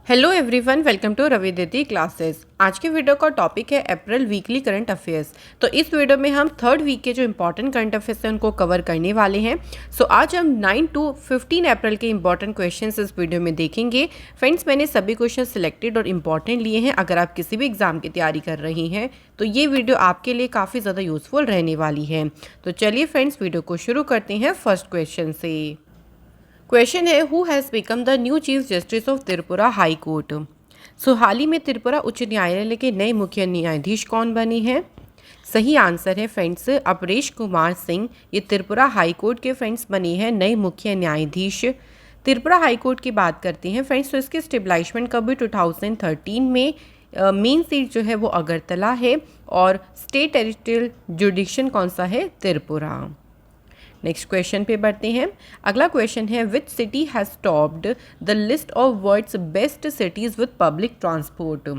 Hello everyone, welcome to Raviditi classes. आज के video का टॉपिक है अप्रैल वीकली करंट अफेयर्स। तो इस वीडियो में हम थर्ड वीक के जो इंपॉर्टेंट करंट अफेयर्स हैं उनको कवर करने वाले हैं। आज हम 9 to 15 अप्रैल के इंपॉर्टेंट क्वेश्चंस इस वीडियो में देखेंगे। फ्रेंड्स, मैंने सभी क्वेश्चन सिलेक्टेड और इंपॉर्टेंट लिए हैं। अगर आप किसी भी एग्जाम की तैयारी कर रही हैं तो ये वीडियो आपके लिए काफ़ी ज़्यादा यूजफुल रहने वाली है। तो चलिए फ्रेंड्स, वीडियो को शुरू करते हैं फर्स्ट क्वेश्चन से। क्वेश्चन है, who has become the new chief justice of Tripura high court. हाल ही में त्रिपुरा उच्च न्यायालय के नए मुख्य न्यायाधीश कौन बने हैं? सही आंसर है फ्रेंड्स अपरेश कुमार सिंह। ये त्रिपुरा हाई कोर्ट के फ्रेंड्स बने हैं नए मुख्य न्यायाधीश। त्रिपुरा हाई कोर्ट की बात करते हैं फ्रेंड्स, तो इसके स्टेब्लिशमेंट कब हुई? 2013 में। मेन सीट जो है वो अगरतला है और स्टेट टेरिटोरियल जुडिक्शन कौन सा है? त्रिपुरा। नेक्स्ट क्वेश्चन पे बढ़ते हैं। अगला क्वेश्चन है, which city has topped the list of world's best cities with public transport.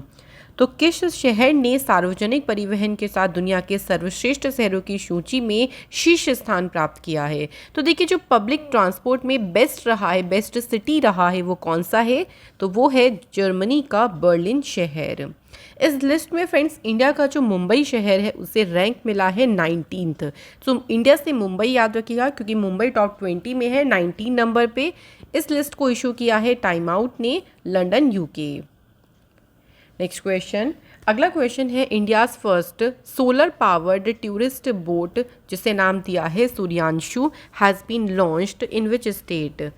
तो किस शहर ने सार्वजनिक परिवहन के साथ दुनिया के सर्वश्रेष्ठ शहरों की सूची में शीर्ष स्थान प्राप्त किया है? तो देखिए, जो पब्लिक ट्रांसपोर्ट में बेस्ट रहा है, बेस्ट सिटी रहा है, वो कौन सा है? तो वो है जर्मनी का बर्लिन शहर। इस लिस्ट में फ्रेंड्स इंडिया का जो मुंबई शहर है उसे रैंक मिला है 19th। तो इंडिया से मुंबई याद रखिएगा, क्योंकि मुंबई टॉप 20 में है 19 नंबर पे। इस लिस्ट को इशू किया है टाइम आउट ने, लंदन यूके। Next question. अगला क्वेश्चन है, India's first solar powered tourist boat जिसे नाम दिया है Suryanshu has been launched in which state.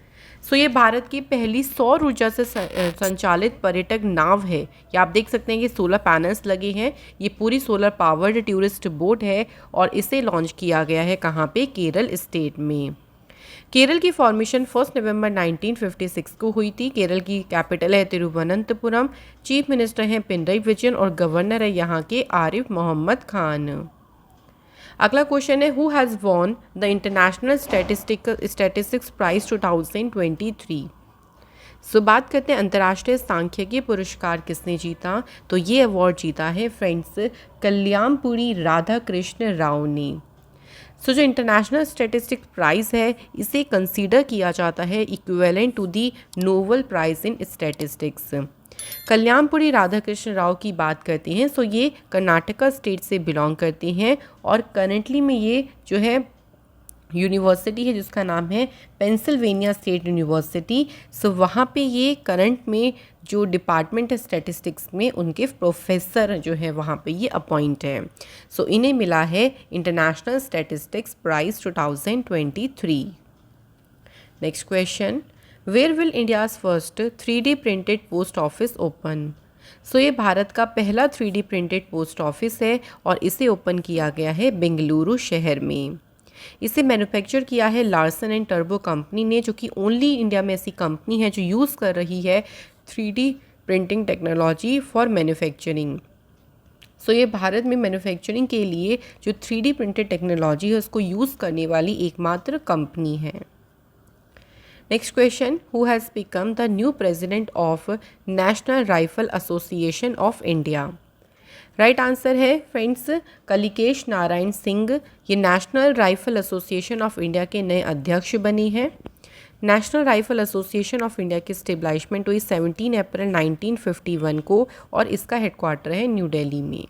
ये भारत की पहली सौर ऊर्जा से संचालित पर्यटक नाव है। ये आप देख सकते हैं कि सोलर पैनल्स लगे हैं। ये पूरी सोलर पावर्ड टूरिस्ट बोट है और इसे लॉन्च किया गया है कहाँ पे? केरल स्टेट में। केरल की फॉर्मेशन 1 नवंबर 1956 को हुई थी। केरल की कैपिटल है तिरुवनंतपुरम। चीफ मिनिस्टर हैं पिनरई विजयन और गवर्नर है यहाँ के आरिफ मोहम्मद खान। अगला क्वेश्चन है, who has won the international statistics prize 2023। बात करते हैं अंतर्राष्ट्रीय सांख्यिकी पुरस्कार किसने जीता। तो ये अवार्ड जीता है फ्रेंड्स कल्याणपुरी राधा कृष्ण राव ने। जो इंटरनेशनल स्टैटिस्टिक्स प्राइज़ है इसे कंसीडर किया जाता है equivalent to the Nobel prize in statistics. Calyampudi Radhakrishna Rao की बात करते हैं, ये कर्नाटका स्टेट से बिलोंग करते हैं और करेंटली में ये जो है यूनिवर्सिटी है जिसका नाम है पेंसिल्वेनिया स्टेट यूनिवर्सिटी। वहाँ पे ये करंट में जो डिपार्टमेंट है स्टैटिस्टिक्स में उनके प्रोफेसर जो है वहाँ पे ये अपॉइंट है। इन्हें मिला है international statistics prize 2023। Next question, where will India's first 3D printed post office open. ये भारत का पहला 3D प्रिंटेड पोस्ट ऑफिस है और इसे ओपन किया गया है बेंगलुरु शहर में। इसे मैन्युफैक्चर किया है लार्सन एंड टर्बो कंपनी ने, जो कि ओनली इंडिया में ऐसी कंपनी है जो यूज़ कर रही है 3D printing technology for manufacturing. ये भारत में मैन्युफैक्चरिंग के लिए जो 3D प्रिंटेड टेक्नोलॉजी है उसको यूज़ करने वाली एकमात्र कंपनी है। Next question, who has become the new president of national rifle association of India. Right answer है फ्रेंड्स कलिकेश नारायण सिंह। ये national rifle association of India के नए अध्यक्ष बने हैं। National rifle association of India की स्टेब्लिशमेंट हुई 17 अप्रैल 1951 को और इसका हेडक्वार्टर है न्यू दिल्ली में।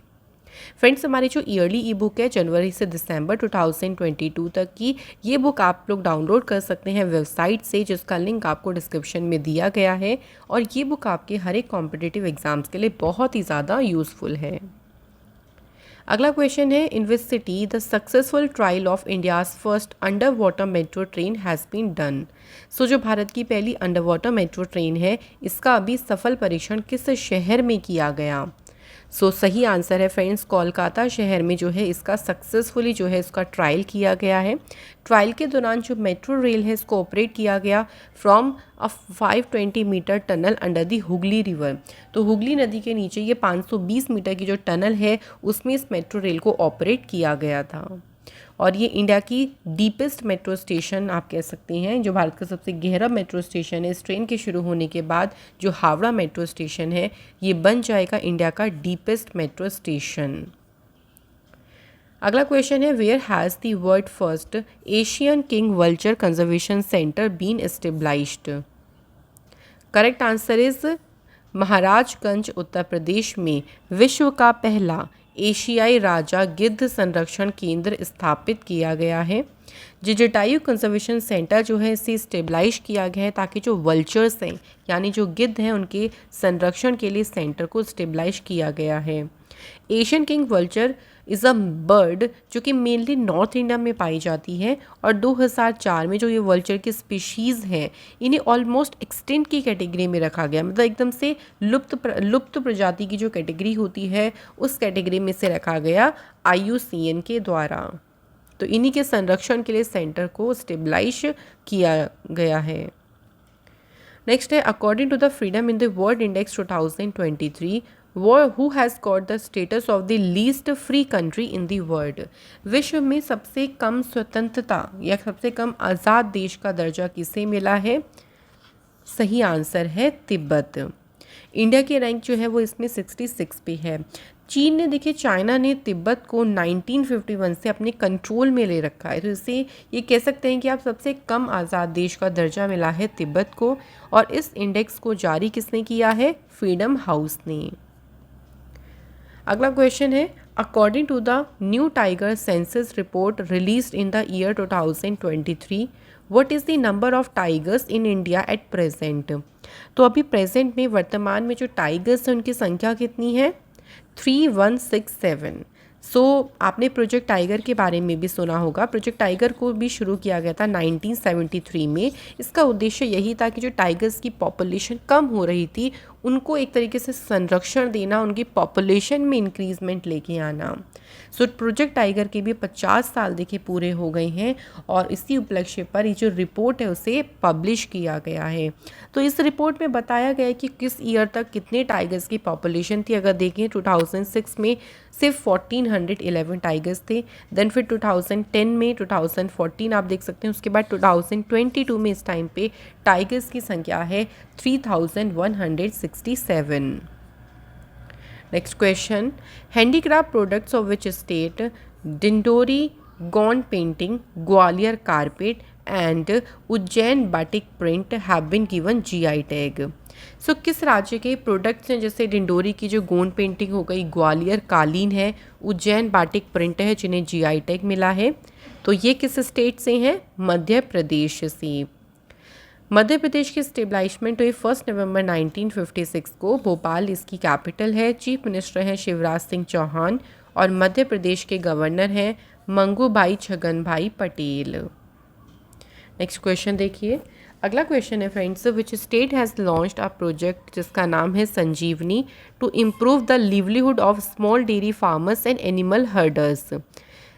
फ्रेंड्स, हमारी जो ईयरली ई बुक है जनवरी से दिसंबर 2022 तक की, ये बुक आप लोग डाउनलोड कर सकते हैं वेबसाइट से, जिसका लिंक आपको डिस्क्रिप्शन में दिया गया है। और ये बुक आपके हर एक कॉम्पिटिटिव एग्जाम्स के लिए बहुत ही ज़्यादा यूज़फुल है। अगला क्वेश्चन है, in which city the successful trial of India's first under water metro train has been done. जो भारत की पहली अंडर वाटर मेट्रो ट्रेन है इसका अभी सफल परीक्षण किस शहर में किया गया। सही आंसर है फ्रेंड्स कोलकाता शहर में जो है इसका सक्सेसफुली जो है इसका ट्रायल किया गया है। ट्रायल के दौरान जो मेट्रो रेल है इसको ऑपरेट किया गया from a 520 metre tunnel under the Hooghly river. Hooghly नदी के नीचे ये 520 मीटर की जो टनल है उसमें इस मेट्रो रेल को ऑपरेट किया गया था। और ये इंडिया की डीपेस्ट मेट्रो स्टेशन आप कह सकते हैं, जो भारत का सबसे गहरा मेट्रो स्टेशन है। इस ट्रेन के शुरू होने के बाद जो हावड़ा मेट्रो स्टेशन है ये बन जाएगा इंडिया का डीपेस्ट मेट्रो स्टेशन। अगला क्वेश्चन है, where has the world first Asian king vulture conservation centre been established. Correct answer is Maharajganj Uttar Pradesh में विश्व का पहला एशियाई राजा गिद्ध संरक्षण केंद्र स्थापित किया गया है। जटायु कंजर्वेशन सेंटर जो है इसे स्टेबलाइज किया गया है ताकि जो वल्चर्स हैं यानी जो गिद्ध हैं उनके संरक्षण के लिए सेंटर को स्टेबलाइज किया गया है। Asian king vulture is a bird जो कि मेनली नॉर्थ इंडिया में पाई जाती है और 2004 में जो ये वल्चर की स्पीशीज़ हैं इन्हें ऑलमोस्ट एक्सटिंक्ट की कैटेगरी में रखा गया, मतलब एकदम से लुप्त प्रजाति की जो कैटेगरी होती है उस कैटेगरी में से रखा गया IUCN के द्वारा। तो इन्हीं के संरक्षण के लिए सेंटर को स्टेबलाइज किया गया है। नेक्स्ट है according to the freedom in the world index 2023 who has got the status of the least free country in the world। विश्व में सबसे कम स्वतंत्रता या सबसे कम आज़ाद देश का दर्जा किसे मिला है? सही आंसर है तिब्बत। इंडिया की रैंक जो है वो इसमें 66 पे है। चीन ने देखिए चाइना ने तिब्बत को 1951 से अपने कंट्रोल में ले रखा है, तो इससे ये कह सकते हैं कि आप सबसे कम आज़ाद देश का दर्जा मिला है तिब्बत को। और इस इंडेक्स को जारी किसने किया है? फ्रीडम हाउस ने। अगला क्वेश्चन है according to the new tiger census report released in the year 2023 what is the number of tigers in India at present. तो अभी प्रेजेंट में वर्तमान में जो टाइगर्स हैं उनकी संख्या कितनी है? 3167। आपने प्रोजेक्ट टाइगर के बारे में भी सुना होगा। प्रोजेक्ट टाइगर को भी शुरू किया गया था 1973 में। इसका उद्देश्य यही था कि जो टाइगर्स की पॉपुलेशन कम हो रही थी उनको एक तरीके से संरक्षण देना, उनकी पॉपुलेशन में इंक्रीजमेंट लेके आना। प्रोजेक्ट टाइगर के भी 50 साल देखिए पूरे हो गए हैं और इसी उपलक्ष्य पर ये जो रिपोर्ट है उसे पब्लिश किया गया है। तो इस रिपोर्ट में बताया गया है कि किस ईयर तक कितने टाइगर्स की पॉपुलेशन थी। अगर देखें 2006 में सिर्फ 1411 टाइगर्स थे, देन फिर 2010 में 2014 आप देख सकते हैं, उसके बाद 2022 में इस टाइम पे टाइगर्स की संख्या है 3167। Next question handicraft products of which state Dindori Gond painting Gwalior carpet and Ujjain batik print have been given GI tag. किस राज्य के प्रोडक्ट्स हैं जैसे डिंडोरी की जो गोंड पेंटिंग हो गई, ग्वालियर कालीन है, उज्जैन बाटिक प्रिंट है जिन्हें GI टैग मिला है। तो ये किस स्टेट से हैं? मध्य प्रदेश से। मध्य प्रदेश की स्टेबलाइजमेंट हुई 1 नवंबर 1956 को। भोपाल इसकी कैपिटल है। चीफ मिनिस्टर हैं शिवराज सिंह चौहान और मध्य प्रदेश के गवर्नर हैं मंगूभाई छगन भाई पटेल। नेक्स्ट क्वेश्चन देखिए। अगला क्वेश्चन है friends which state has launched a project जिसका नाम है Sanjivani to improve the livelihood of small dairy farmers and animal herders.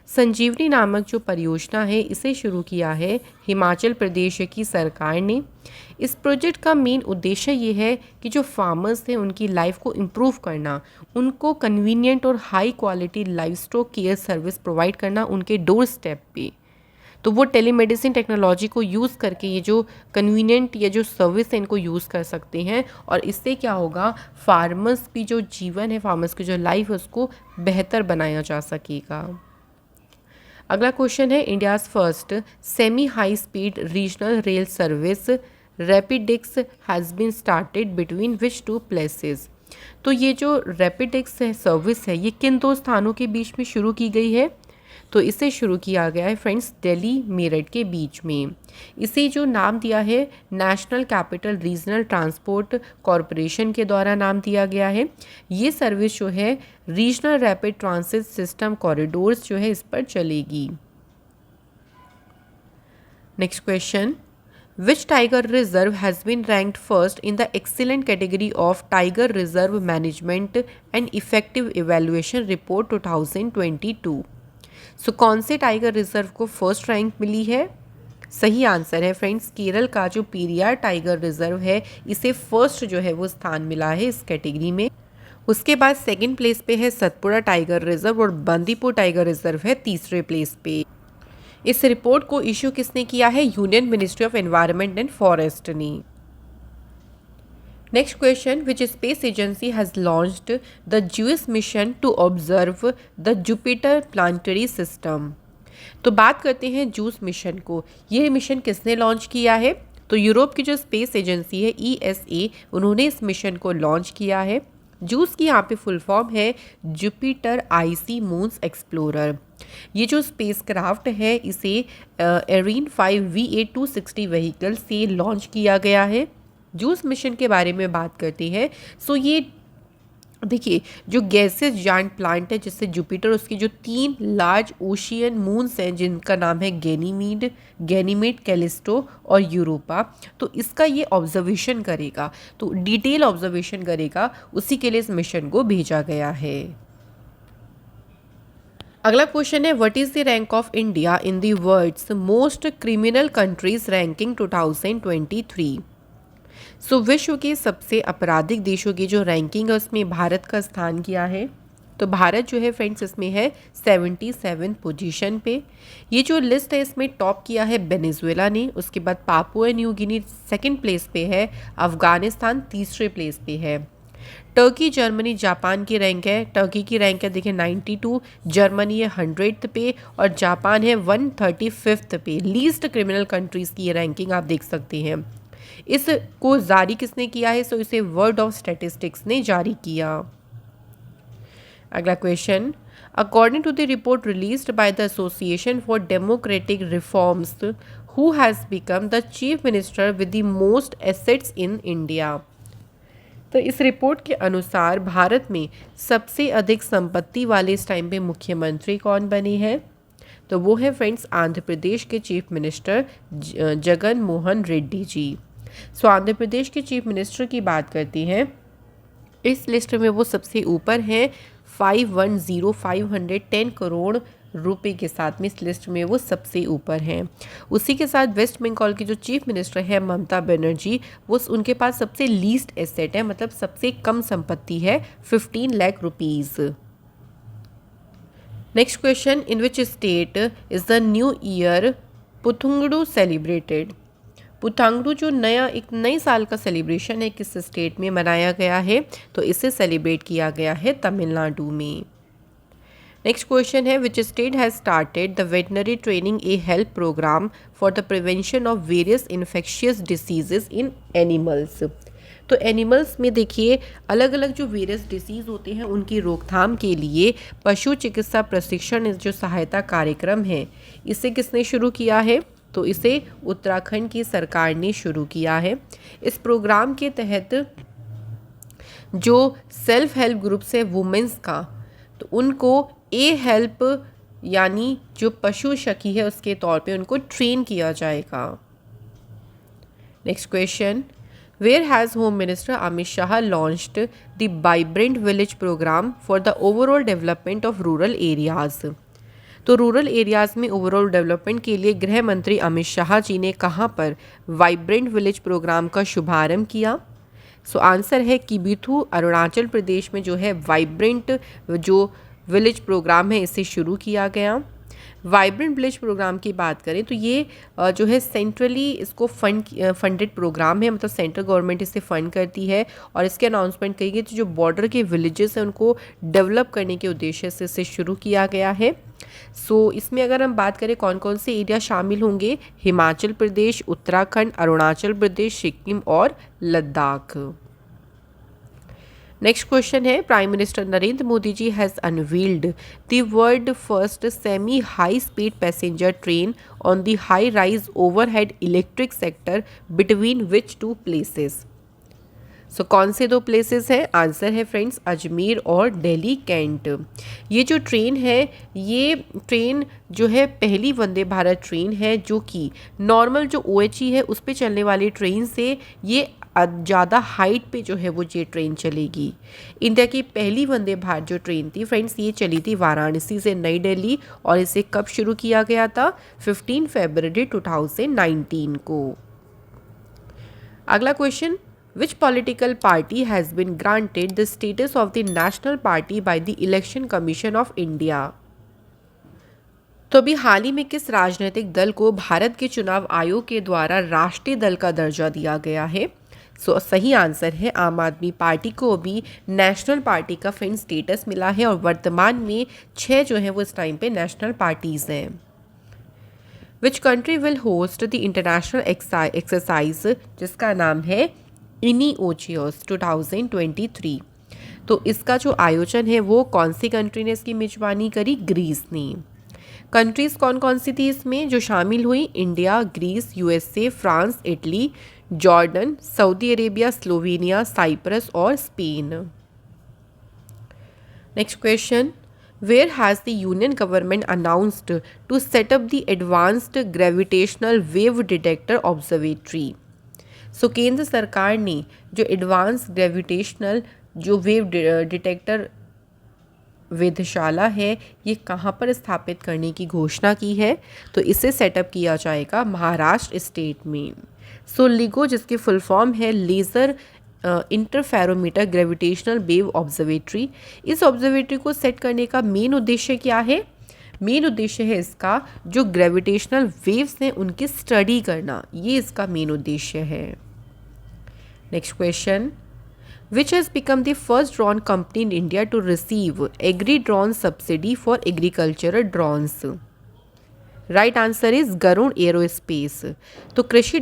Sanjivani नामक जो परियोजना है इसे शुरू किया है हिमाचल प्रदेश की सरकार ने। इस प्रोजेक्ट का मेन उद्देश्य ये है कि जो फार्मर्स हैं उनकी लाइफ को इम्प्रूव करना, उनको कन्वीनियंट और high quality livestock care service provide करना उनके डोर स्टेप पे। तो वो टेलीमेडिसिन टेक्नोलॉजी को यूज़ करके ये जो कन्वीनियंट या जो सर्विस है इनको यूज़ कर सकते हैं और इससे क्या होगा, फार्मर्स की जो जीवन है, फार्मर्स की जो लाइफ है उसको बेहतर बनाया जा सकेगा। अगला क्वेश्चन है India's first semi high speed regional rail service RapidX has been started between which 2 places. तो ये जो रैपिडिक्स सर्विस है ये किन 2 स्थानों के बीच में शुरू की गई है? तो इसे शुरू किया गया है फ्रेंड्स दिल्ली मेरठ के बीच में। इसे जो नाम दिया है national capital regional transport corporation के द्वारा नाम दिया गया है। ये सर्विस जो है regional rapid transit system corridors जो है इस पर चलेगी। Next question which tiger reserve has been ranked first in the excellent category of tiger reserve management and effective evaluation report 2022। कौन से टाइगर रिजर्व को फर्स्ट रैंक मिली है? सही आंसर है फ्रेंड्स केरल का जो पेरियार टाइगर रिजर्व है इसे फर्स्ट जो है वो स्थान मिला है इस कैटेगरी में। उसके बाद सेकंड प्लेस पे है सतपुड़ा टाइगर रिजर्व और बंदीपुर टाइगर रिजर्व है तीसरे प्लेस पे। इस रिपोर्ट को इश्यू किसने किया है? Union ministry of environment and forest ने। Next question which space agency has launched the JUICE mission to observe the Jupiter planetary system। तो बात करते हैं JUICE मिशन को। ये मिशन किसने लॉन्च किया है? तो यूरोप की जो स्पेस एजेंसी है ESA, उन्होंने इस मिशन को लॉन्च किया है। जूस की यहाँ पे फुल फॉर्म है जुपिटर आईसी मून्स एक्सप्लोरर। ये जो स्पेस क्राफ्ट है इसे एरिन 5 VA260 व्हीकल से लॉन्च किया गया है। जूस मिशन के बारे में बात करते हैं। सो ये देखिए, जो गैसेस जायंट प्लांट है जिससे जुपिटर, उसकी जो 3 लार्ज ओशियन मून्स हैं जिनका नाम है गैनीमेड, कैलिस्टो और यूरोपा, तो इसका ये ऑब्जर्वेशन करेगा, तो डिटेल ऑब्जर्वेशन करेगा, उसी के लिए इस मिशन को भेजा गया है। अगला क्वेश्चन है, what is the rank of India in the world's most criminal countries ranking 2023। So विश्व के सबसे आपराधिक देशों की जो रैंकिंग है उसमें भारत का स्थान किया है। तो भारत जो है फ्रेंड्स इसमें है 77 पोजीशन पे। ये जो लिस्ट है इसमें टॉप किया है वेनेजुएला ने, उसके बाद Papua New Guinea second place पे है, अफगानिस्तान तीसरे प्लेस पे है। टर्की, जर्मनी, जापान की रैंक है, टर्की की रैंक है देखिए 92, जर्मनी है 100th पे और जापान है 135th पे। लीस्ट क्रिमिनल कंट्रीज़ की ये रैंकिंग आप देख सकते हैं। इसको जारी किसने किया है? सो इसे वर्ल्ड ऑफ स्टैटिस्टिक्स ने जारी किया। अगला question, according to the report released by the association for democratic reforms, who has become the chief minister with the most assets in India. तो इस रिपोर्ट के अनुसार भारत में सबसे अधिक संपत्ति वाले इस टाइम पे मुख्यमंत्री कौन बने हैं? तो वो है फ्रेंड्स आंध्र प्रदेश के चीफ मिनिस्टर जगन मोहन रेड्डी जी। सो आंध्र प्रदेश के चीफ मिनिस्टर की बात करती हैं, इस लिस्ट में वो सबसे ऊपर हैं 510 करोड़ रुपए के साथ में इस लिस्ट में वो सबसे ऊपर हैं। उसी के साथ वेस्ट बंगाल की जो चीफ मिनिस्टर है ममता बनर्जी, वो उनके पास सबसे लीस्ट एसेट है, मतलब सबसे कम संपत्ति है 15 lakh rupees. Next question, in which state is the new year Puthandu celebrated. Puthandu जो एक नए साल का सेलिब्रेशन है किस स्टेट में मनाया गया है? तो इसे सेलिब्रेट किया गया है तमिलनाडु में। नेक्स्ट क्वेश्चन है, which state has started the veterinary training a health programme for the prevention of various infectious diseases in animals. तो एनिमल्स में देखिए अलग अलग जो वेरियस डिसीज़ होते हैं उनकी रोकथाम के लिए पशु चिकित्सा प्रशिक्षण जो सहायता कार्यक्रम है, इसे किसने शुरू किया है? तो इसे उत्तराखंड की सरकार ने शुरू किया है। इस प्रोग्राम के तहत जो सेल्फ हेल्प ग्रुप्स है वुमेन्स का, तो उनको ए हेल्प यानी जो पशु सखी है उसके तौर पे उनको ट्रेन किया जाएगा। Next question, where has home minister Amit Shah launched the vibrant village programme for the overall development of rural areas. तो रूरल एरियाज़ में ओवरऑल डेवलपमेंट के लिए गृह मंत्री अमित शाह जी ने कहाँ पर वाइब्रेंट विलेज प्रोग्राम का शुभारंभ किया? सो आंसर है किबिथु, अरुणाचल प्रदेश में जो है वाइब्रेंट जो विलेज प्रोग्राम है इसे शुरू किया गया। वाइब्रेंट विलेज प्रोग्राम की बात करें तो ये जो है सेंट्रली इसको फंडेड प्रोग्राम है, मतलब सेंट्रल गवर्नमेंट इसे फंड करती है और इसके अनाउंसमेंट कही गई, तो जो बॉर्डर के विलेजेस हैं उनको डेवलप करने के उद्देश्य से इसे शुरू किया गया है। सो इसमें अगर हम बात करें कौन कौन से एरिया शामिल होंगे, हिमाचल प्रदेश, उत्तराखंड, अरुणाचल प्रदेश, सिक्किम और लद्दाख। नेक्स्ट क्वेश्चन है, prime minister Narendra Modi ji has unveiled the world first semi high speed passenger train on the high rise overhead electric sector between which two places. So कौन से दो प्लेसेस हैं? आंसर है फ्रेंड्स अजमेर और दिल्ली कैंट। ये जो ट्रेन है, ये ट्रेन जो है पहली वंदे भारत ट्रेन है जो कि नॉर्मल जो OHE है उस पे चलने वाली ट्रेन से ये ज़्यादा हाइट पे जो है वो ये ट्रेन चलेगी। इंडिया की पहली वंदे भारत जो ट्रेन थी फ्रेंड्स, ये चली थी वाराणसी से नई दिल्ली और इसे कब शुरू किया गया था? 15 फरवरी 2019 को। अगला question, which political party has been granted the status of the national party by the Election Commission of India? तो अभी हाल ही में किस राजनीतिक दल को भारत के चुनाव आयोग के द्वारा राष्ट्रीय दल का दर्जा दिया गया है? सो सही आंसर है आम आदमी पार्टी को भी नेशनल पार्टी का फ्रेंड स्टेटस मिला है और वर्तमान में 6 जो है वो इस टाइम पे नेशनल पार्टीज़ हैं। Which country will host the international exercise जिसका नाम है इनिओचियोस 2023। तो इसका जो आयोजन है वो कौन सी कंट्री ने इसकी मेजबानी करी? ग्रीस ने। कंट्रीज़ कौन कौन सी थी इसमें जो शामिल हुई? India, Greece, USA, France, Italy, Jordan, Saudi Arabia, Slovenia, Cyprus और Spain. Next question, where has the union government announced to set up the advanced gravitational wave detector observatory? So केंद्र सरकार ने जो एडवांस ग्रेविटेशनल जो wave detector वेधशाला है ये कहाँ पर स्थापित करने की घोषणा की है? तो इसे सेटअप किया जाएगा महाराष्ट्र स्टेट में। सो लिगो जिसकी फुल फॉर्म है laser interferometer gravitational wave observatory. इस ऑब्जर्वेटरी को सेट करने का मेन उद्देश्य क्या है? मेन उद्देश्य है इसका जो ग्रेविटेशनल वेव्स हैं उनकी स्टडी करना, ये इसका मेन उद्देश्य है। Next question, which has become the first drone company in India to receive agri-drone subsidy for agricultural drones? Right answer is Garuda aerospace. तो कृषि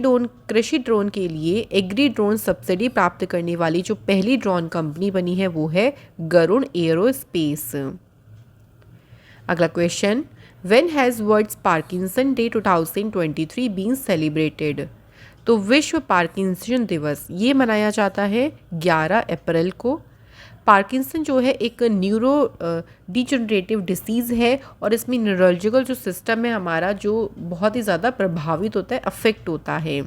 ड्रोन के लिए एग्री ड्रोन सब्सिडी प्राप्त करने वाली जो पहली ड्रोन कंपनी बनी है वो है गरुण एरोस्पेस। अगला question, when has world's Parkinson day 2023 been celebrated? तो विश्व पार्किंसन दिवस ये मनाया जाता है 11 अप्रैल को। पार्किंसन जो है एक न्यूरो डिजनरेटिव डिसीज़ है और इसमें न्यूरोलॉजिकल जो सिस्टम है हमारा जो बहुत ही ज़्यादा प्रभावित होता है, अफेक्ट होता है।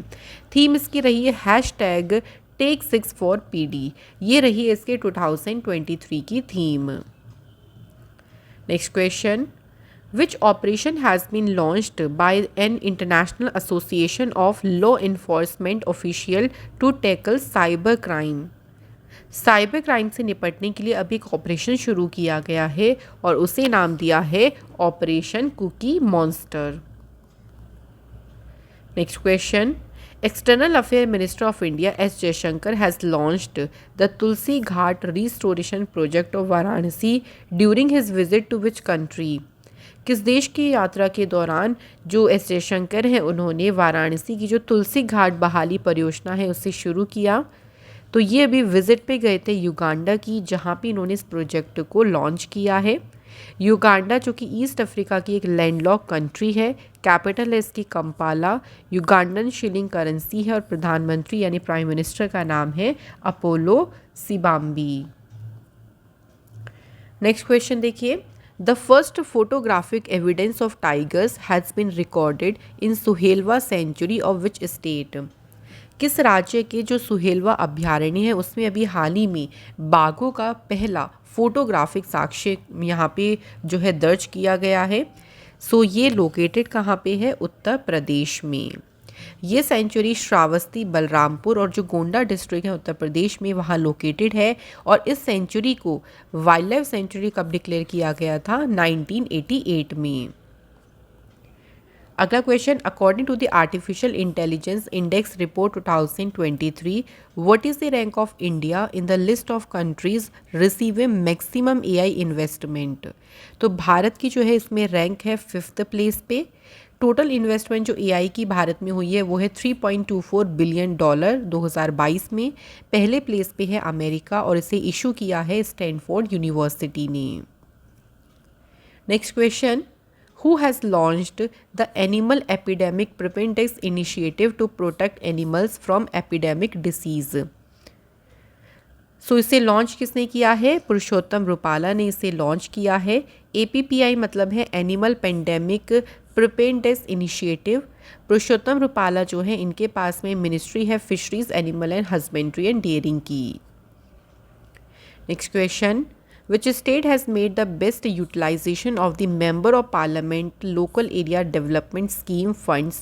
थीम इसकी रही है हैशटैग टेक 6 फॉर PD, ये रही है इसके 2023 की theme. Next question, which operation has been launched by an international association of law enforcement official to tackle cyber crime? Cyber crime से निपटने के लिए अभी एक ऑपरेशन शुरू किया गया है और उसे नाम दिया है operation cookie monster. Next question, external affair minister of India S Jaishankar has launched the Tulsi Ghat restoration project of Varanasi during his visit to which country? किस देश की यात्रा के दौरान जो एस जयशंकर हैं उन्होंने वाराणसी की जो तुलसी घाट बहाली परियोजना है उससे शुरू किया? तो ये अभी विजिट पे गए थे युगांडा की, जहाँ पे इन्होंने इस प्रोजेक्ट को लॉन्च किया है। युगांडा जो कि ईस्ट अफ्रीका की एक लैंडलॉक कंट्री है, कैपिटल है इसकी कंपाला, युगांडन शिलिंग करेंसी है और प्रधानमंत्री यानी प्राइम मिनिस्टर का नाम है अपोलो सिबाम्बी। नेक्स्ट क्वेश्चन देखिए, the first photographic evidence of tigers has been recorded in Suhelwa sanctuary of which state? किस राज्य के जो सुहेलवा अभ्यारण्य है उसमें अभी हाल ही में बाघों का पहला फोटोग्राफिक साक्ष्य यहाँ पे जो है दर्ज किया गया है? सो ये लोकेटेड कहाँ पे है? उत्तर प्रदेश में। ये सेंचुरी श्रावस्ती, बलरामपुर और जो गोंडा डिस्ट्रिक्ट है उत्तर प्रदेश में वहाँ लोकेटेड है और इस सेंचुरी को वाइल्ड लाइफ सेंचुरी कब डिक्लेयर किया गया था? 1988 में। अगला question, according to the artificial intelligence index report 2023 what is the rank of India in the list of countries receiving maximum AI investment? तो भारत की जो है इसमें रैंक है 5th प्लेस पे। टोटल इन्वेस्टमेंट जो AI की भारत में हुई है वो है $3.24 बिलियन 2022 में। पहले प्लेस पे है अमेरिका और इसे इशू किया है स्टैनफोर्ड यूनिवर्सिटी ने। Next question, who has launched the Animal Epidemic Prevention Initiative to protect animals from epidemic disease? सो इसे लॉन्च किसने किया है? पुरुषोत्तम रूपाला ने इसे लॉन्च किया है। APPI मतलब है animal pandemic preparedness initiative. Purushottam Rupala जो है इनके पास में मिनिस्ट्री है fisheries, animal and husbandry and dairying की। Next question, which state has made the best utilization of the Member of Parliament Local Area Development Scheme funds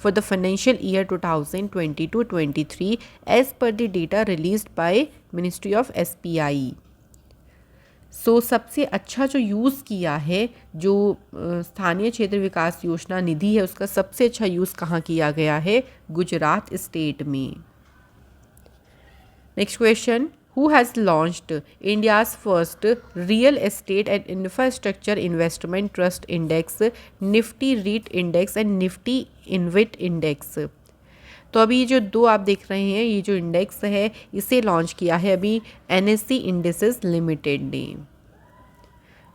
for the financial year 2022-23 as per the data released by Ministry of SPI? सो सबसे अच्छा जो use किया है जो स्थानीय क्षेत्र विकास योजना निधि है उसका सबसे अच्छा यूज़ कहाँ किया गया है? गुजरात स्टेट में। Next question, Who has launched India's first real estate and infrastructure investment trust index, Nifty REIT index and Nifty InvIT index? तो अभी ये जो दो आप देख रहे हैं, ये जो इंडेक्स है इसे लॉन्च किया है अभी NSE इंडिसेस लिमिटेड ने।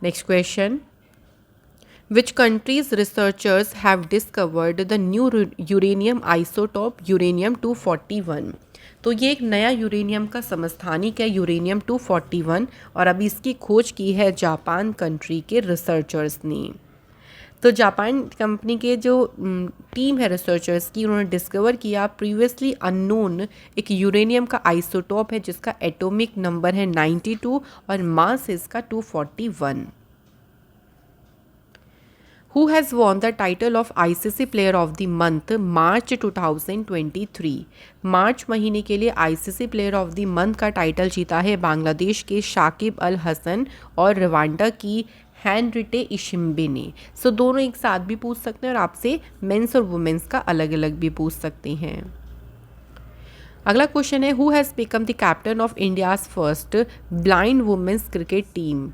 Next question, Which countries' researchers have discovered the new uranium isotope uranium-241? तो ये एक नया यूरेनियम का समस्थानिक है यूरेनियम 241 और अभी इसकी खोज की है जापान कंट्री के रिसर्चर्स ने। तो जापान कंपनी के जो टीम है रिसर्चर्स की, उन्होंने डिस्कवर किया प्रीवियसली अननोन एक यूरेनियम का आइसोटोप है जिसका एटॉमिक नंबर है 92 और मास इसका 241। Who has won the title of ICC Player of the Month मार्च 2023? मार्च महीने के लिए ICC Player of the Month का टाइटल जीता है बांग्लादेश के शाकिब अल हसन और रवांडा की हैनरिटे इशिम्बे ने। सो दोनों एक साथ भी पूछ सकते हैं और आपसे मेंस और वुमेंस का अलग अलग भी पूछ सकते हैं। अगला क्वेश्चन है, who has become the captain of India's first blind women's cricket team?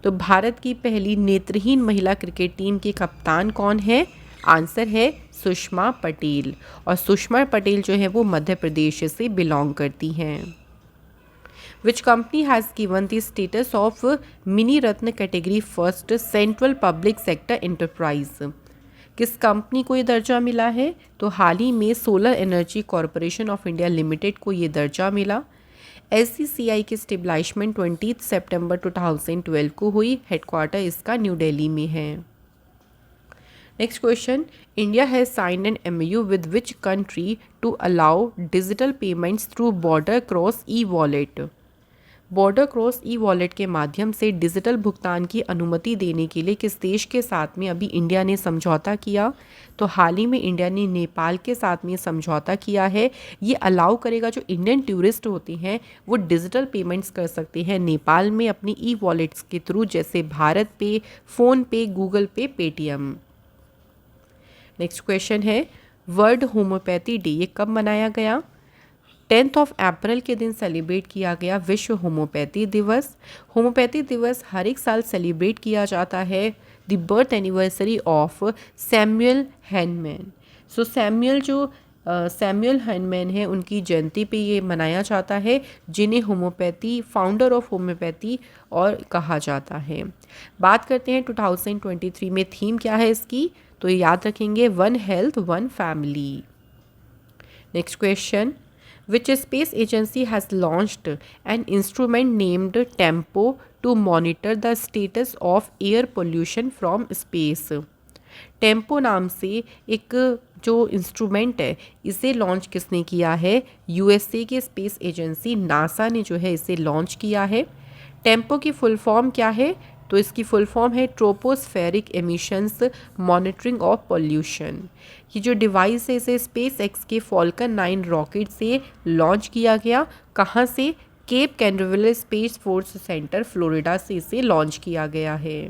तो भारत की पहली नेत्रहीन महिला क्रिकेट टीम की कप्तान कौन है? आंसर है सुषमा पटेल, और सुषमा पटेल जो है वो मध्य प्रदेश से बिलोंग करती हैं। Which company has given the status of mini Ratna category first central public sector enterprise? किस कंपनी को ये दर्जा मिला है? तो हाल ही में solar energy corporation of India limited को ये दर्जा मिला। SCCI की स्टेबलाइजमेंट 20 सितंबर 2012 को हुई, हेडक्वार्टर इसका न्यू दिल्ली में है। Next question, India has signed an MOU with which country to allow digital payments through border cross e wallet? Border cross e wallet के माध्यम से डिजिटल भुगतान की अनुमति देने के लिए किस देश के साथ में अभी इंडिया ने समझौता किया? तो हाल ही में इंडिया ने नेपाल के साथ में समझौता किया है। ये अलाउ करेगा जो इंडियन टूरिस्ट होते हैं वो डिजिटल पेमेंट्स कर सकते हैं नेपाल में अपनी ई-वॉलेट्स के थ्रू, जैसे भारत पे, फ़ोन पे, गूगल पे, पेटीएम। नेक्स्ट क्वेश्चन है, वर्ल्ड होम्योपैथी डे ये कब मनाया गया? 10 अप्रैल के दिन सेलिब्रेट किया गया विश्व होम्योपैथी दिवस। होम्योपैथी दिवस हर एक साल सेलिब्रेट किया जाता है the birth anniversary of Samuel Hahnemann. So Samuel Hahnemann है, उनकी जयंती पे ये मनाया जाता है, जिन्हें होम्योपैथी फाउंडर ऑफ होम्योपैथी और कहा जाता है। बात करते हैं 2023 में थीम क्या है इसकी, तो याद रखेंगे one health one family. Next question, which space agency has launched an instrument named TEMPO to monitor the status of air pollution from space? Tempo नाम से एक जो इंस्ट्रूमेंट है इसे लॉन्च किसने किया है? USA की स्पेस एजेंसी नासा ने जो है इसे लॉन्च किया है। टेम्पो की फुल फॉर्म क्या है? तो इसकी फुल फॉर्म है tropospheric emissions monitoring of pollution. ये जो डिवाइस है इसे SpaceX के फॉल्कन 9 रॉकेट से लॉन्च किया गया। कहाँ से? Cape Canaveral space force centre Florida से इसे लॉन्च किया गया है।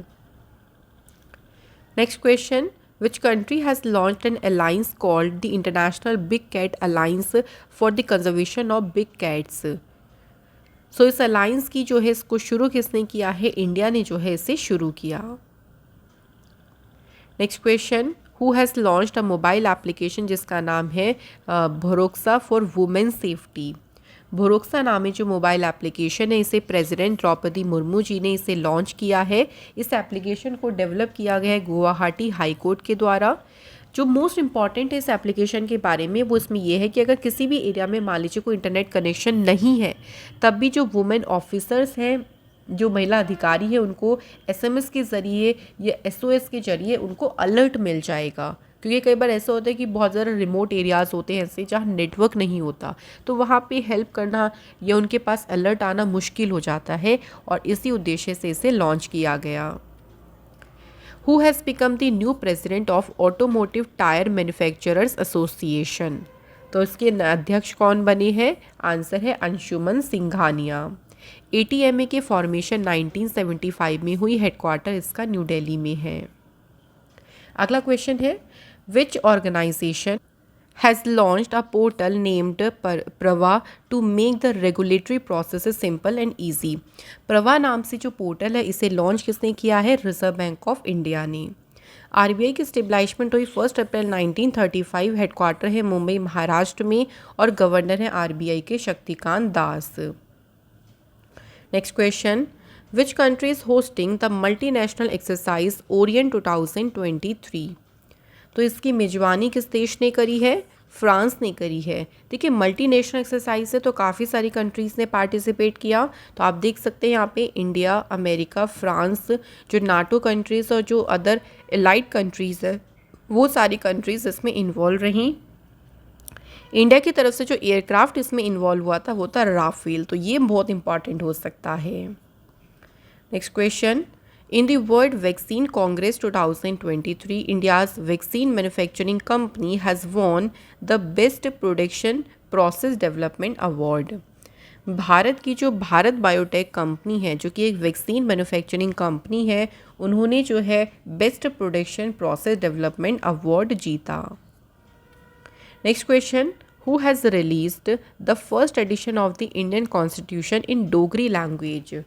Next question, which country has launched an alliance called the international big cat alliance for the conservation of big cats? So इस अलायंस की जो है इसको शुरू किसने किया है? इंडिया ने जो है इसे शुरू किया। Next question, who has launched a mobile application जिसका नाम है भरोक्सा फॉर वुमेन सेफ्टी? भरोक्सा नामी जो मोबाइल एप्लीकेशन है इसे प्रेसिडेंट द्रौपदी मुर्मू जी ने इसे लॉन्च किया है। इस एप्लीकेशन को डेवलप किया गया है गुवाहाटी हाई कोर्ट के द्वारा। जो मोस्ट इम्पॉर्टेंट है इस एप्लीकेशन के बारे में वो इसमें यह है कि अगर किसी भी एरिया में मान लीजिए कोई इंटरनेट कनेक्शन नहीं है, तब भी जो वुमेन ऑफिसर्स हैं, जो महिला अधिकारी है, उनको SMS के ज़रिए या SOS के ज़रिए उनको अलर्ट मिल जाएगा। क्योंकि कई बार ऐसा होता है कि बहुत ज़्यादा रिमोट एरियाज़ होते हैं ऐसे जहाँ नेटवर्क नहीं होता, तो वहाँ पे हेल्प करना या उनके पास अलर्ट आना मुश्किल हो जाता है, और इसी उद्देश्य से इसे लॉन्च किया गया। Who has become the new president of Automotive Tire Manufacturers Association? तो इसके अध्यक्ष कौन बने हैं? आंसर है अंशुमन सिंघानिया। ATMA के फॉर्मेशन 1975 में हुई, हेडक्वार्टर इसका न्यू दिल्ली में है। अगला क्वेश्चन है, विच organisation has launched a portal named Prava to make the regulatory processes simple and easy। प्रवा नाम से जो पोर्टल है इसे लॉन्च किसने किया है? रिजर्व बैंक ऑफ इंडिया ने। आरबीआई की स्टेब्लिशमेंट हुई 1 अप्रैल 1935। हेडक्वार्टर है मुंबई महाराष्ट्र में और गवर्नर है आरबीआई के Shaktikanta Das. Next question, which country is hosting the multinational exercise Orion 2023? तो इसकी मेजबानी किस देश ने करी है? फ्रांस ने करी है। देखिए मल्टीनेशनल एक्सरसाइज है तो काफ़ी सारी कंट्रीज़ ने पार्टिसिपेट किया। तो आप देख सकते हैं यहाँ पे इंडिया, अमेरिका, फ्रांस, जो नाटो कंट्रीज़ और जो अदर एलाइड कंट्रीज़ है वो सारी कंट्रीज़ इसमें इन्वॉल्व रहीं। इंडिया की तरफ से जो एयरक्राफ्ट इसमें इन्वॉल्व हुआ था वो था राफेल, तो ये बहुत इंपॉर्टेंट हो सकता है। Next question, in the World Vaccine Congress 2023, India's vaccine manufacturing company has won the Best Production Process Development Award। Bharat की जो भारत बायोटेक कंपनी है जो कि एक वैक्सीन मैन्युफैक्चरिंग कंपनी है, उन्होंने जो है best production process development award जीता। Next question, who has released the first edition of the Indian constitution in Dogri language?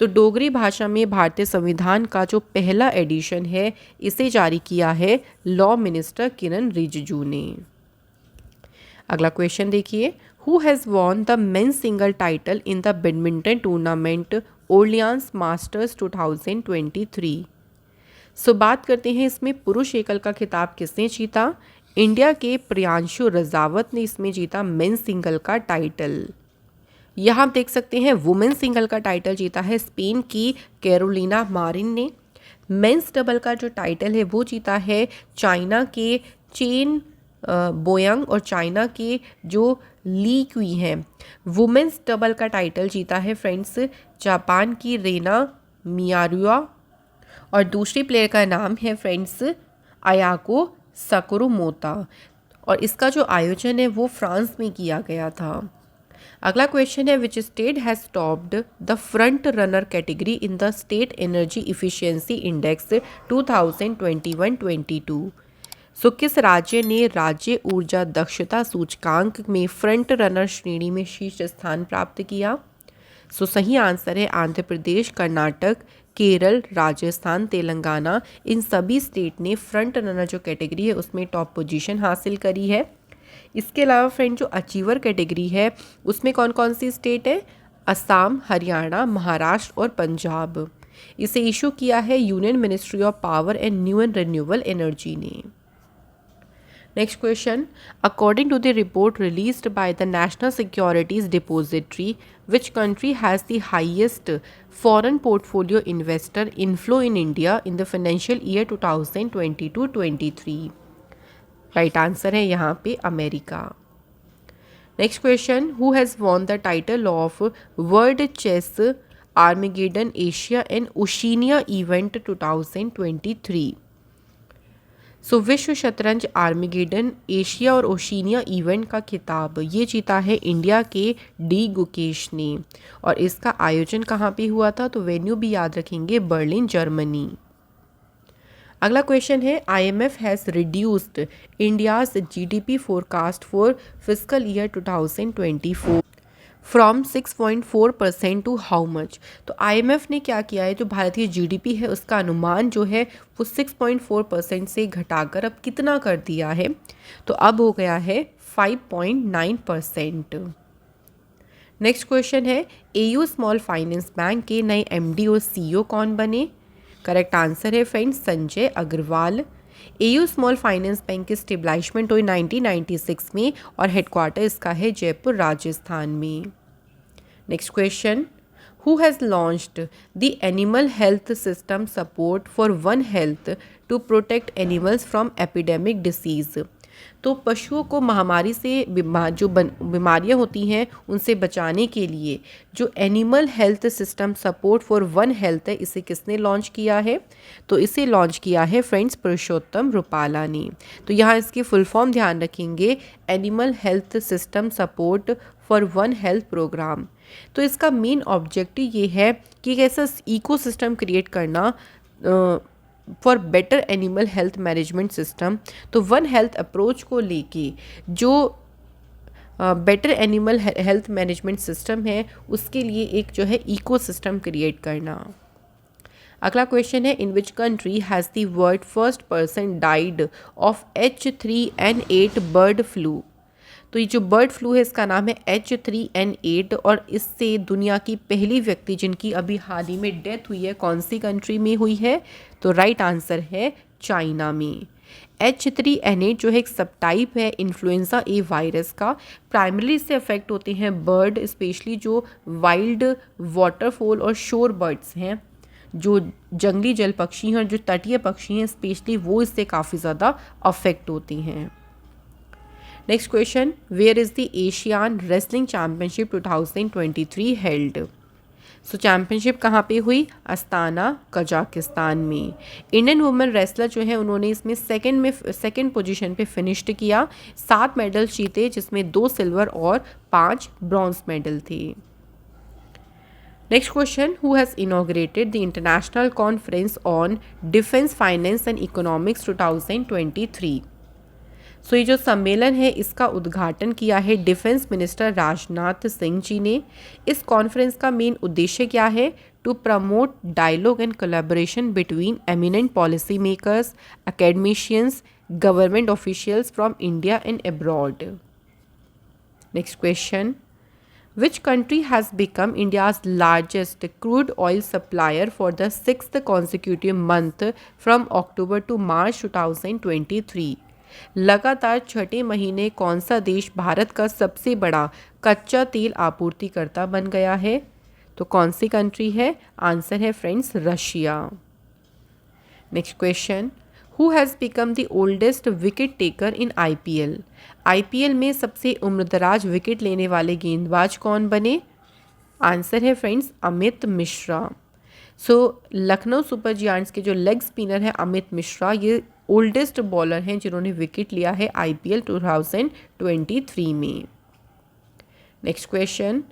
तो डोगरी भाषा में भारतीय संविधान का जो पहला एडिशन है इसे जारी किया है लॉ मिनिस्टर किरण रिजिजू ने। अगला क्वेश्चन देखिए, who has won the men's single title in the badminton tournament Orleans masters 2023? सो बात करते हैं इसमें पुरुष एकल का खिताब किसने जीता? इंडिया के प्रियांशु रजावत ने इसमें जीता मेंस सिंगल का टाइटल। यहाँ आप देख सकते हैं वुमेन सिंगल का टाइटल जीता है स्पेन की कैरोलिना मारिन ने। मेंस डबल का जो टाइटल है वो जीता है चाइना के चेन बोयंग और चाइना के जो ली क्वी हैं। वुमेन्स डबल का टाइटल जीता है फ्रेंड्स जापान की रेना मियारुआ और दूसरी प्लेयर का नाम है फ्रेंड्स अयाको सकुरुमोता और इसका जो आयोजन है वो फ्रांस में किया गया था। अगला क्वेश्चन है, which state has topped the front runner category in the state energy efficiency index 2021-22? सो किस राज्य ने राज्य ऊर्जा दक्षता सूचकांक में फ्रंट रनर श्रेणी में शीर्ष स्थान प्राप्त किया? सो सही आंसर है आंध्र प्रदेश, कर्नाटक, केरल, राजस्थान, तेलंगाना। इन सभी स्टेट ने फ्रंट रनर जो कैटेगरी है उसमें टॉप पोजीशन हासिल करी है। इसके अलावा फ्रेंड जो अचीवर कैटेगरी है उसमें कौन कौन सी स्टेट है? असम, हरियाणा, महाराष्ट्र और पंजाब। इसे इशू किया है union ministry of power and new and renewable energy ने। Next question, according to the report released by the national securities depository, which country has the highest foreign portfolio investor inflow in India in the financial year 2022-23? Right answer है यहाँ पे America. Next question, who has won the title of world chess Armageddon Asia and Oceania event 2023? So विश्व शतरंज Armageddon Asia और Oceania event का खिताब ये जीता है इंडिया के डी गुकेश ने और इसका आयोजन कहाँ पे हुआ था? तो वेन्यू भी याद रखेंगे, बर्लिन, जर्मनी। अगला क्वेश्चन है, IMF has reduced India's GDP forecast for physical year 2024 from 6.4% to how much? तो IMF ने क्या किया है, जो भारतीय GDP है उसका अनुमान जो है वो 6.4% से घटाकर अब कितना कर दिया है? तो अब हो गया है 5.9%। नेक्स्ट क्वेश्चन है, AU स्मॉल फाइनेंस बैंक के नए MD और CEO कौन बने? करेक्ट आंसर है friends Sanjay Agarwal. AU small finance bank की स्टेब्लिशमेंट हुई 1996 में और हेडक्वार्टर इसका है जयपुर, राजस्थान में। Next question, who has launched the animal health system support for one health to protect animals from epidemic disease? तो पशुओं को महामारी से बीमारियां होती हैं उनसे बचाने के लिए जो animal health system support for one health है इसे किसने लॉन्च किया है? तो इसे लॉन्च किया है फ्रेंड्स पुरुषोत्तम रुपाला ने। तो यहाँ इसकी फुल फॉर्म ध्यान रखेंगे, animal health system support for one health programme. तो इसका मेन ऑब्जेक्टिव ये है कि एक ऐसा इकोसिस्टम क्रिएट करना for better animal health management system. तो वन हेल्थ अप्रोच को लेके जो better animal health management system है उसके लिए एक जो है इकोसिस्टम क्रिएट करना। अगला क्वेश्चन है, in which country has the world first person died of H3N8 bird flu. तो ये जो बर्ड फ्लू है इसका नाम है H3N8 और इससे दुनिया की पहली व्यक्ति जिनकी अभी हाल ही में डेथ हुई है कौन सी कंट्री में हुई है? तो राइट आंसर है चाइना में। H3N8 जो है एक सब टाइप है इन्फ्लुएंजा ए वायरस का। प्राइमरी से अफेक्ट होते हैं बर्ड, स्पेशली जो वाइल्ड वाटरफॉल और शोर बर्ड्स हैं, जो जंगली जल पक्षी हैं और जो तटीय पक्षी हैं स्पेशली, वो इससे काफ़ी ज़्यादा अफेक्ट होती हैं। Next question, where is the Asian wrestling championship 2023 held. So championship कहाँ पे हुई? अस्ताना, कजाकिस्तान में। इंडियन वुमेन रेसलर जो है उन्होंने इसमें सेकंड पोजीशन पे फिनिश्ड किया। 7 मेडल जीते जिसमें 2 सिल्वर और 5 ब्रॉन्ज मेडल थे। Next question, who has inaugurated the international conference on defence finance and economics 2023। So ये जो सम्मेलन है इसका उद्घाटन किया है डिफेंस मिनिस्टर राजनाथ सिंह जी ने। इस कॉन्फ्रेंस का मेन उद्देश्य क्या है? To promote dialogue and collaboration between eminent policy makers, academicians, government officials from India and abroad. Next question, which country has become India's largest crude oil supplier for the 6th consecutive month from October to March 2023? लगातार छठे महीने कौन सा देश भारत का सबसे बड़ा कच्चा तेल आपूर्तिकर्ता बन गया है? तो कौन सी कंट्री है? आंसर है friends Russia. Next question, who has become the oldest wicket taker in IPL? IPL में सबसे उम्रदराज विकेट लेने वाले गेंदबाज कौन बने? आंसर है फ्रेंड्स अमित मिश्रा। सो लखनऊ सुपर जायंट्स के जो लेग स्पिनर है अमित मिश्रा, ये ओल्डेस्ट बॉलर हैं जिन्होंने विकेट लिया है IPL 2023 में। Next question,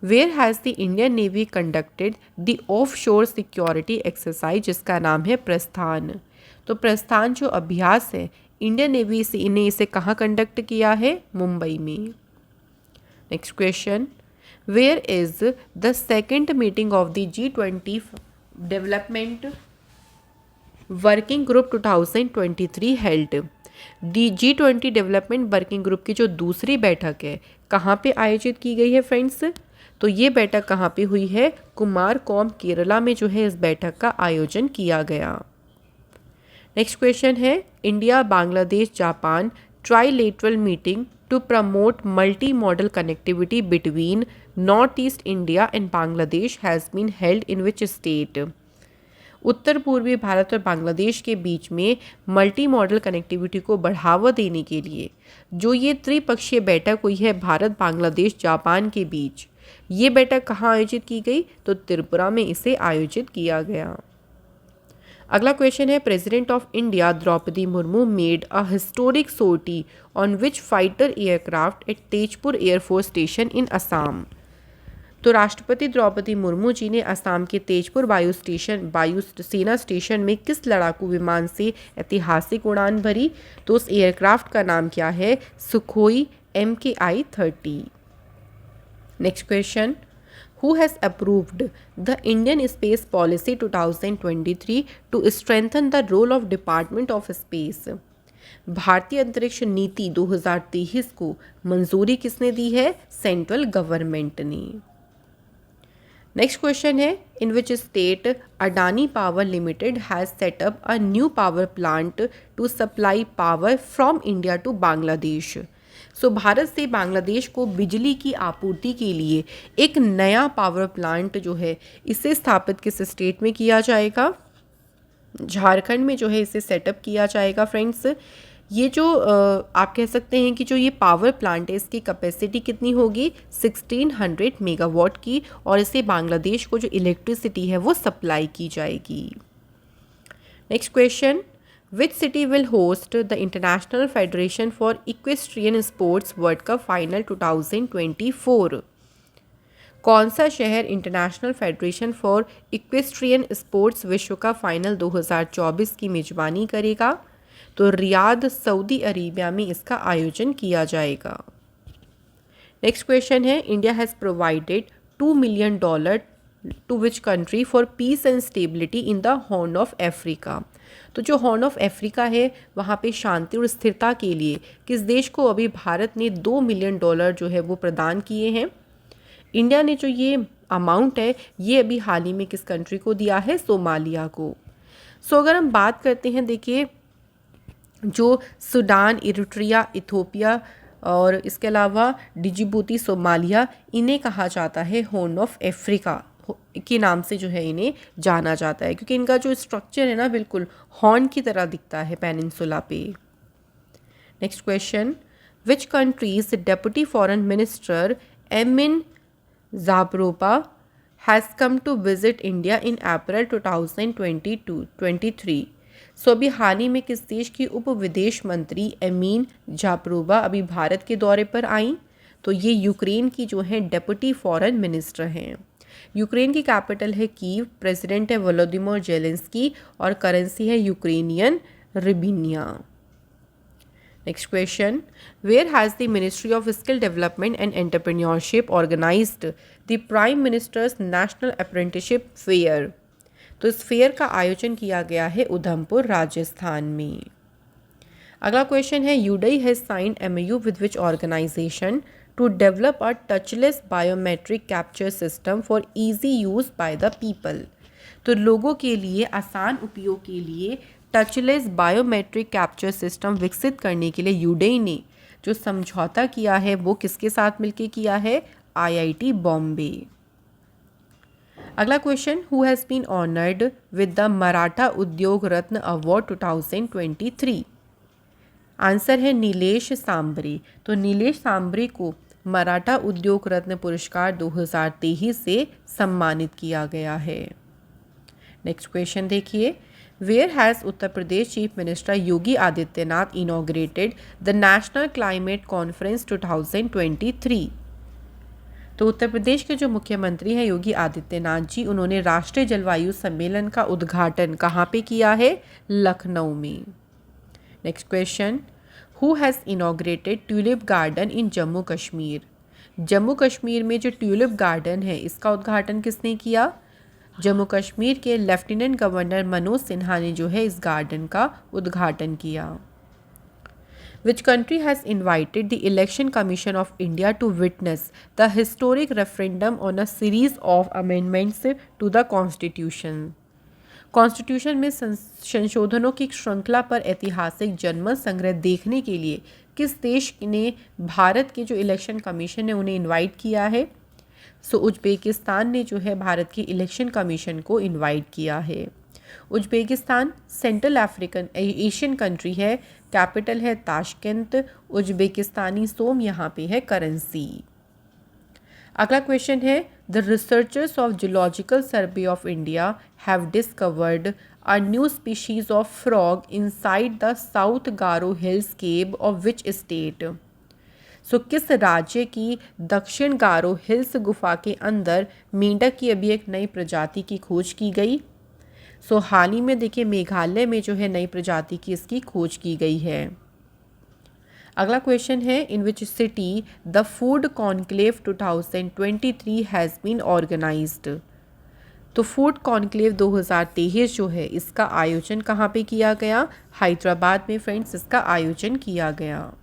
where has the Indian navy conducted the offshore security exercise जिसका नाम है प्रस्थान। तो प्रस्थान जो अभ्यास है इंडियन नेवी ने इसे कहाँ कंडक्ट किया है? मुंबई में। Next question, where is the second meeting of the G20 development working group 2023 held. G20 development working group की जो दूसरी बैठक है कहाँ पे आयोजित की गई है फ्रेंड्स? तो ये बैठक कहाँ पे हुई है? कुमारकोम केरला में जो है इस बैठक का आयोजन किया गया। नेक्स्ट क्वेश्चन है, India Bangladesh Japan trilateral meeting to promote multi modal connectivity between north east India and Bangladesh has been held in which state? उत्तर पूर्वी भारत और बांग्लादेश के बीच में मल्टी मॉडल कनेक्टिविटी को बढ़ावा देने के लिए जो ये त्रिपक्षीय बैठक हुई है भारत बांग्लादेश जापान के बीच, ये बैठक कहाँ आयोजित की गई? तो त्रिपुरा में इसे आयोजित किया गया। अगला क्वेश्चन है, president of India Droupadi Murmu made a historic sortie on which fighter aircraft at Tezpur air force station in Assam. तो राष्ट्रपति द्रौपदी मुर्मू जी ने असम के तेजपुर वायु सेना स्टेशन में किस लड़ाकू विमान से ऐतिहासिक उड़ान भरी? तो उस एयरक्राफ्ट का नाम क्या है? Sukhoi MKI 30। Next question, who has approved the Indian Space Policy 2023 to strengthen the role of Department of Space? भारतीय अंतरिक्ष नीति 2023 को मंजूरी किसने दी है? सेंट्रल गवर्नमेंट ने। नेक्स्ट क्वेश्चन है, in which state Adani power limited has set up a new power plant to supply power from India to Bangladesh. So भारत से बांग्लादेश को बिजली की आपूर्ति के लिए एक नया पावर प्लांट जो है इसे स्थापित किस स्टेट में किया जाएगा? झारखंड में जो है इसे सेटअप किया जाएगा फ्रेंड्स। ये जो आप कह सकते हैं कि जो ये पावर प्लांट है इसकी कैपेसिटी कितनी होगी? 1600 मेगावाट की, और इससे बांग्लादेश को जो इलेक्ट्रिसिटी है वो सप्लाई की जाएगी। Next question, Which city will host the International Federation for Equestrian Sports World Cup Final 2024? कौन सा शहर international federation for equestrian sports विश्व कप फाइनल 2024 की मेजबानी करेगा? तो रियाद, सऊदी अरेबिया में इसका आयोजन किया जाएगा। नेक्स्ट क्वेश्चन है, India has provided $2 million to which country for peace and stability in the horn of Africa? तो जो हॉर्न ऑफ अफ्रीका है वहाँ पे शांति और स्थिरता के लिए किस देश को अभी भारत ने $2 मिलियन जो है वो प्रदान किए हैं? इंडिया ने जो ये अमाउंट है ये अभी हाल ही में किस कंट्री को दिया है? सोमालिया को। अगर हम बात करते हैं, देखिए जो सूडान, इरिट्रिया, इथोपिया और इसके अलावा डिजिबूती, सोमालिया, इन्हें कहा जाता है हॉर्न ऑफ अफ्रीका के नाम से जो है इन्हें जाना जाता है, क्योंकि इनका जो स्ट्रक्चर है ना बिल्कुल हॉर्न की तरह दिखता है पेनिनसुला पे। Next question, which country's deputy foreign minister Emine Dzhaparova has come to visit India in April 2023? अभी हाल ही में किस देश की उप विदेश मंत्री एमीन ज़ाबरोवा अभी भारत के दौरे पर आई? तो ये यूक्रेन की जो है डेप्यूटी फॉरेन मिनिस्टर हैं। यूक्रेन की कैपिटल है कीव, प्रेसिडेंट है वोलोदिमीर जेलेंस्की और करेंसी है Ukrainian hryvnia. Next question, where has the ministry of skill development and entrepreneurship organised the prime minister's national apprenticeship fair? तो इस फेयर का आयोजन किया गया है उधमपुर, राजस्थान में। अगला क्वेश्चन है, UIDAI has signed MOU with which organisation to develop a touchless biometric capture system for easy use by the people? तो लोगों के लिए आसान उपयोग के लिए टचलेस बायोमेट्रिक कैप्चर सिस्टम विकसित करने के लिए यूडई ने जो समझौता किया है वो किसके साथ मिलकर किया है? IIT Bombay. अगला question, who has been honoured with the Maratha Udyog Ratna award 2023? Answer है नीलेश सांबरे। तो नीलेश सांबरे को मराठा उद्योग रत्न पुरस्कार 2023 से सम्मानित किया गया है। नेक्स्ट क्वेश्चन देखिए, where has Uttar Pradesh chief minister Yogi Adityanath inaugurated the national climate conference 2023? तो उत्तर प्रदेश के जो मुख्यमंत्री हैं योगी आदित्यनाथ जी, उन्होंने राष्ट्रीय जलवायु सम्मेलन का उद्घाटन कहाँ पे किया है? लखनऊ में। Next question, who has inaugurated tulip garden इन जम्मू कश्मीर? जम्मू कश्मीर में जो ट्यूलिप गार्डन है इसका उद्घाटन किसने किया? जम्मू कश्मीर के लेफ्टिनेंट गवर्नर मनोज सिन्हा ने जो है इस गार्डन का उद्घाटन किया। Which country has invited the Election Commission of India to witness the historic referendum on a series of amendments to the Constitution? Constitution में संशोधनों की श्रृंखला पर ऐतिहासिक जनमत संग्रह देखने के लिए किस देश ने भारत के जो इलेक्शन कमीशन है उन्हें इनवाइट किया है? उज्बेकिस्तान ने जो है भारत के इलेक्शन कमीशन को इनवाइट किया है। Uzbekistan central African Asian country है, कैपिटल है ताशकेंत, उज्बेकिस्तानी सोम यहाँ पे है करेंसी। अगला क्वेश्चन है, the researchers of geological survey of India have discovered a new species of frog inside the south Garo hills cave of which state? किस राज्य की दक्षिण गारो हिल्स गुफा के अंदर मेंढक की अभी एक नई प्रजाति की खोज की गई? हाल ही में देखिए मेघालय में जो है नई प्रजाति की इसकी खोज की गई है। अगला क्वेश्चन है, in which city the food conclave 2023 has been organised? तो फूड कॉन्क्लेव 2023 जो है इसका आयोजन कहाँ पे किया गया? हैदराबाद में फ्रेंड्स इसका आयोजन किया गया।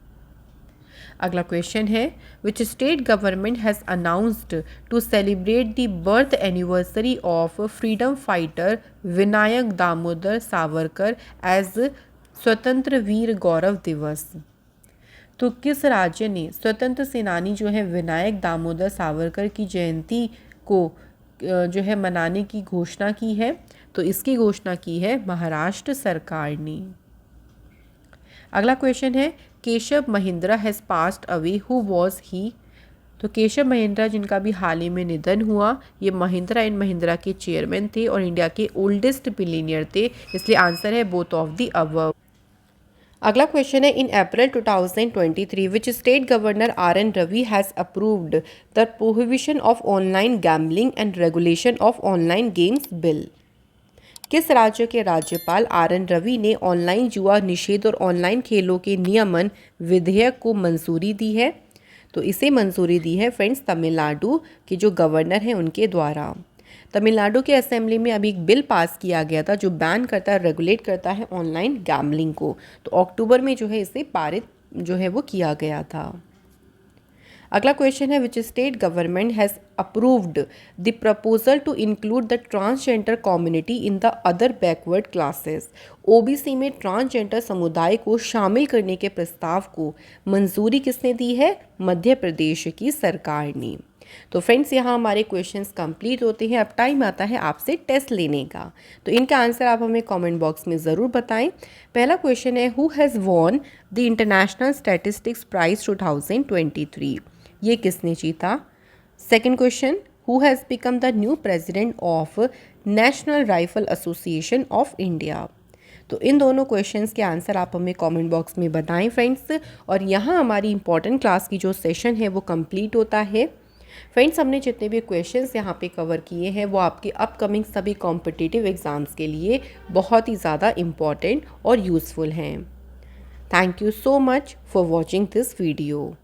अगला क्वेश्चन है, which state government has announced to celebrate the birth anniversary of freedom fighter Vinayak Damodar Savarkar as Swatantra Veer गौरव दिवस? तो किस राज्य ने स्वतंत्र सेनानी जो है विनायक दामोदर सावरकर की जयंती को जो है मनाने की घोषणा की है? तो इसकी घोषणा की है महाराष्ट्र सरकार ने। अगला क्वेश्चन है, Keshav Mahindra has passed away, who was he? तो केशव महिंद्रा जिनका भी हाल ही में निधन हुआ, ये महिंद्रा एंड महिंद्रा के चेयरमैन थे और इंडिया के ओल्डेस्ट बिलियनियर थे, इसलिए आंसर है बोथ ऑफ द अबव। अगला क्वेश्चन है, in April 2023 which state governor RN Ravi has approved the prohibition of online gambling and regulation of online games bill. किस राज्य के राज्यपाल RN रवि ने ऑनलाइन जुआ निषेध और ऑनलाइन खेलों के नियमन विधेयक को मंजूरी दी है? तो इसे मंजूरी दी है फ्रेंड्स तमिलनाडु के जो गवर्नर हैं उनके द्वारा। तमिलनाडु के असेंबली में अभी एक बिल पास किया गया था जो बैन करता है, रेगुलेट करता है ऑनलाइन गैम्बलिंग को। तो अक्टूबर में जो है इसे पारित जो है वो किया गया था। अगला क्वेश्चन है, which state government has approved the proposal to include the transgender community in the other backward classes. OBC में ट्रांसजेंडर समुदाय को शामिल करने के प्रस्ताव को मंजूरी किसने दी है? मध्य प्रदेश की सरकार ने। तो फ्रेंड्स यहाँ हमारे क्वेश्चंस कंप्लीट होते हैं। अब टाइम आता है आपसे टेस्ट लेने का। तो इनका आंसर आप हमें कमेंट बॉक्स में ज़रूर बताएं। पहला क्वेश्चन है, who has won the international statistics prize 2023? ये किसने जीता? Second question, who has become the new president of national rifle association of India? तो इन दोनों क्वेश्चंस के आंसर आप हमें कमेंट बॉक्स में बताएं फ्रेंड्स। और यहाँ हमारी इंपॉर्टेंट क्लास की जो सेशन है वो कंप्लीट होता है। फ्रेंड्स, हमने जितने भी क्वेश्चंस यहाँ पे कवर किए हैं वो आपके अपकमिंग सभी कॉम्पिटिटिव एग्ज़ाम्स के लिए बहुत ही ज़्यादा इम्पॉर्टेंट और यूज़फुल हैं। Thank you so much for watching this video.